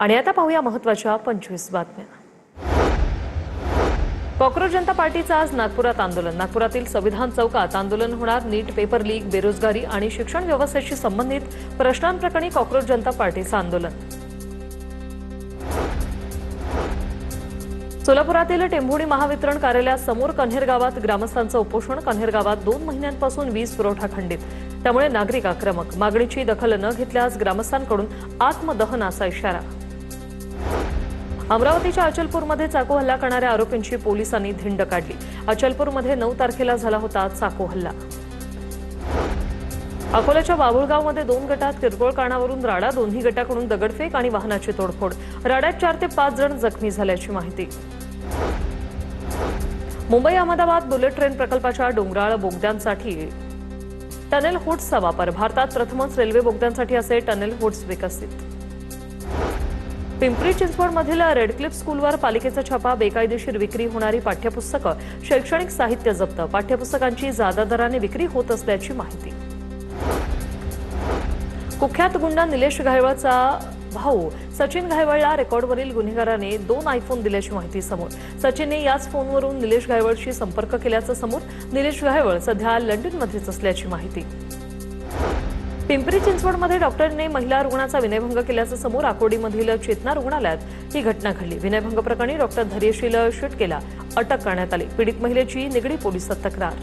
आणि आता पाहूया महत्त्वाच्या 25 बातम्या। कॉकरोच जनता पार्टीचं आज नागपुरात आंदोलन। नागपुरातील संविधान चौकात आंदोलन होणार। नीट पेपर लीक, बेरोजगारी आणि शिक्षण व्यवस्थेशी संबंधित प्रश्नांप्रकरणी कॉकरोच जनता पार्टीचं आंदोलन। सोलापुरातील टेंभुर्णी महावितरण कार्यालयासमोर कन्हेर गावात ग्रामस्थांचं उपोषण। कन्हेर गावात 2 महिन्यांपासून वीज पुरवठा खंडित, त्यामुळे नागरिक आक्रमक। मागणीची दखल न घेतल्यास ग्रामस्थांकडून आत्मदहनाचा इशारा। अमरावतीच्या अचलपूरमध्ये चाकू हल्ला करणाऱ्या आरोपींची पोलिसांनी धिंड काढली। अचलपूरमध्ये 9 तारखेला झाला होता चाकू हल्ला। अकोल्याच्या बाभुळगावमध्ये 2 गटात किरकोळ कारणावरून राडा। दोन्ही गटाकडून दगडफेक आणि वाहनाची तोडफोड। राड्यात 4 ते 5 जण जखमी झाल्याची माहिती। मुंबई अहमदाबाद बुलेट ट्रेन प्रकल्पाच्या डोंगराळ बोगद्यांसाठी टनेल हुड्सचा वापर। भारतात प्रथमच रेल्वे बोगद्यांसाठी असे टनेल हुड्स विकसित। पिंपरी चिंचवडमधील रेड क्लिफ स्कूलवर पालिकेचा छापा। बेकायदेशीर विक्री होणारी पाठ्यपुस्तकं, शैक्षणिक साहित्य जप्त। पाठ्यपुस्तकांची जादा दराने विक्री होत असल्याची माहिती। कुख्यात गुंड निलेश घायवळचा भाऊ सचिन घायवळला रेकॉर्डवरील गुन्हेगाराने 2 आयफोन दिल्याची माहिती समोर। सचिनने याच फोनवरून निलेश घायवळशी संपर्क केल्याचं समोर। निलेश घायवळ सध्या लंडनमध्येच असल्याची माहिती। पिंपरी चिंचवडमध्ये डॉक्टरने महिला रुग्णाचा विनयभंग केल्याचं समोर। आकोडीमधील चेतना रुग्णालयात ही घटना घडली। विनयभंग प्रकरणी डॉक्टर धैर्यशील शेटकेला अटक करण्यात आली। पीडित महिलेची निगडी पोलिसात तक्रार।